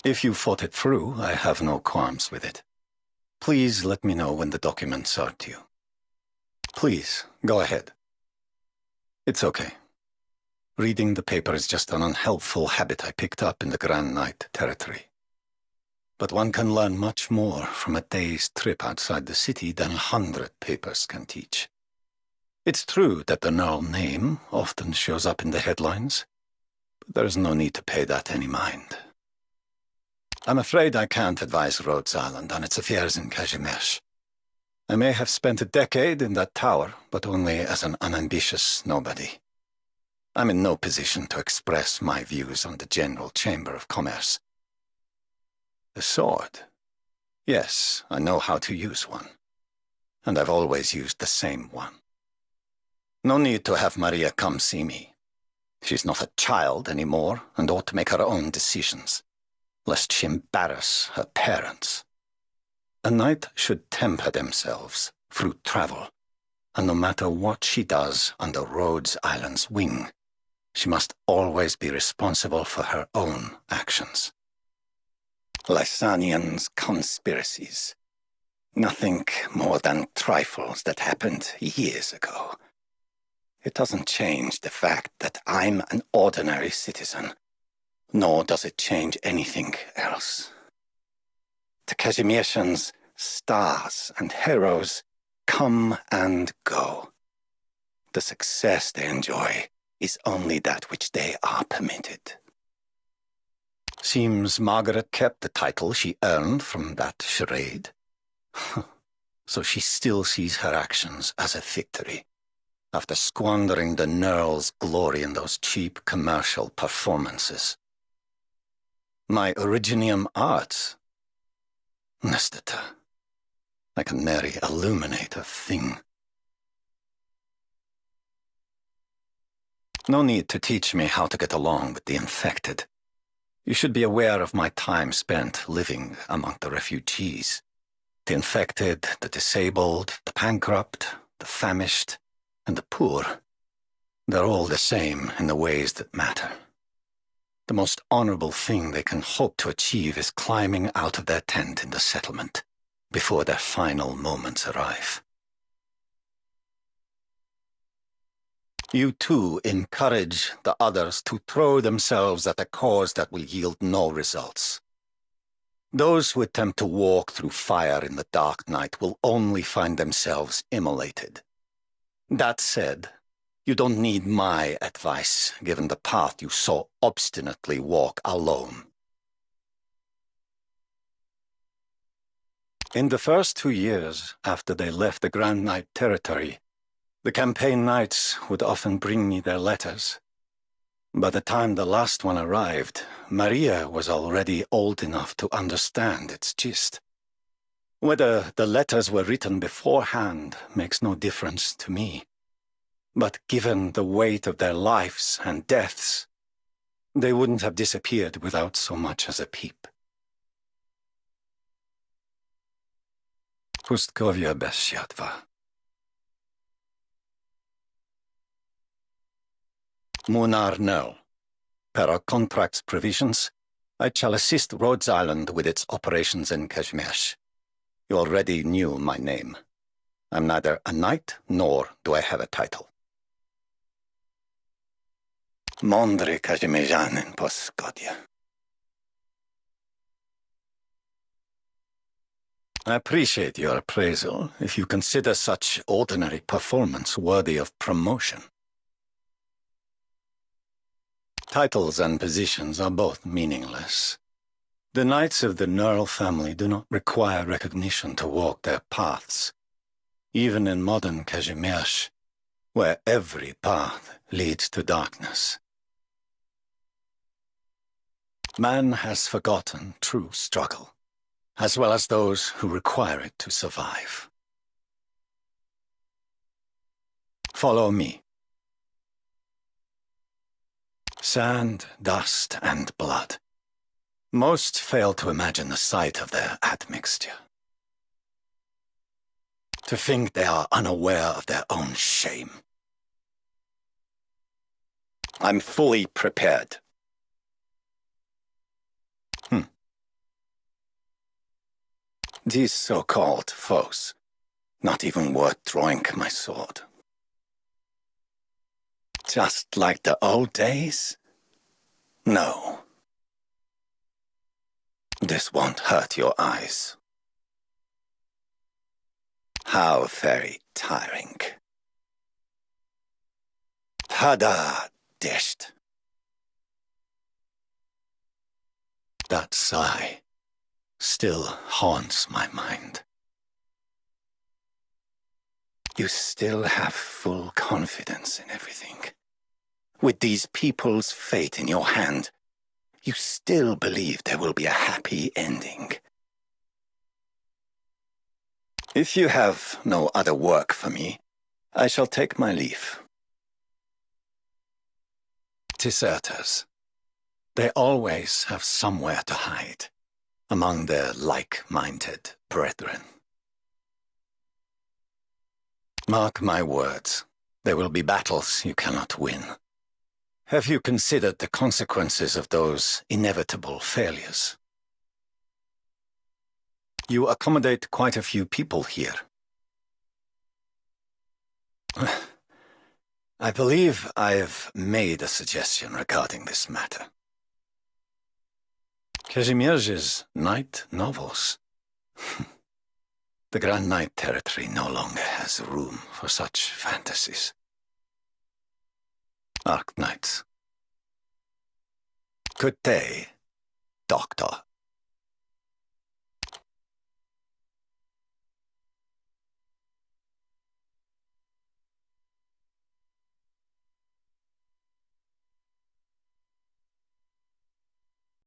If you fought it through, I have no qualms with it. Please let me know when the documents are due. Please, go ahead. It's okay. Reading the paper is just an unhelpful habit I picked up in the Grand Knight territory. But one can learn much more from a day's trip outside the city than 100 papers can teach. It's true that the Gnarl name often shows up in the headlines, but there is no need to pay that any mind. I'm afraid I can't advise Rhodes Island on its affairs in Kazimierz. I may have spent a decade in that tower, but only as an unambitious nobody. I'm in no position to express my views on the General Chamber of Commerce. The sword? Yes, I know how to use one. And I've always used the same one. No need to have Maria come see me. She's not a child anymore and ought to make her own decisions, lest she embarrass her parents. A knight should temper themselves through travel, and no matter what she does under Rhodes Island's wing, she must always be responsible for her own actions. Lysanian's conspiracies. Nothing more than trifles that happened years ago. It doesn't change the fact that I'm an ordinary citizen, nor does it change anything else. The Kazimierzians, stars and heroes, come and go. The success they enjoy is only that which they are permitted. Seems Margaret kept the title she earned from that charade. So she still sees her actions as a victory, after squandering the Gnarl's glory in those cheap commercial performances. My Originium arts? Nestata. I can nary illuminate a thing. No need to teach me how to get along with the infected. You should be aware of my time spent living among the refugees. The infected, the disabled, the bankrupt, the famished, and the poor. They're all the same in the ways that matter. The most honorable thing they can hope to achieve is climbing out of their tent in the settlement before their final moments arrive. You too encourage the others to throw themselves at a cause that will yield no results. Those who attempt to walk through fire in the dark night will only find themselves immolated. That said, you don't need my advice, given the path you so obstinately walk alone. In the first 2 years after they left the Grand Knight territory, the campaign knights would often bring me their letters. By the time the last one arrived, Maria was already old enough to understand its gist. Whether the letters were written beforehand makes no difference to me. But given the weight of their lives and deaths, they wouldn't have disappeared without so much as a peep. Pustkovia bez światła. Młynar no. Per our contract's provisions, I shall assist Rhodes Island with its operations in Kazimierz. You already knew my name. I'm neither a knight nor do I have a title. Mądry Kazimierzanin po Szkodzie. I appreciate your appraisal if you consider such ordinary performance worthy of promotion. Titles and positions are both meaningless. The knights of the Gnarl family do not require recognition to walk their paths, even in modern Kazimierz, where every path leads to darkness. Man has forgotten true struggle, as well as those who require it to survive. Follow me. Sand, dust, and blood. Most fail to imagine the sight of their admixture. To think they are unaware of their own shame. I'm fully prepared. These so-called foes, not even worth drawing my sword. Just like the old days? No. This won't hurt your eyes. How very tiring. Pada dished. That sigh still haunts my mind. You still have full confidence in everything. With these people's fate in your hand, you still believe there will be a happy ending. If you have no other work for me, I shall take my leave. Deserters. They always have somewhere to hide, among their like-minded brethren. Mark my words, there will be battles you cannot win. Have you considered the consequences of those inevitable failures? You accommodate quite a few people here. I believe I've made a suggestion regarding this matter. Kazimierz's Knight novels. The Grand Knight territory no longer has room for such fantasies. Arknights. Good day, Doctor.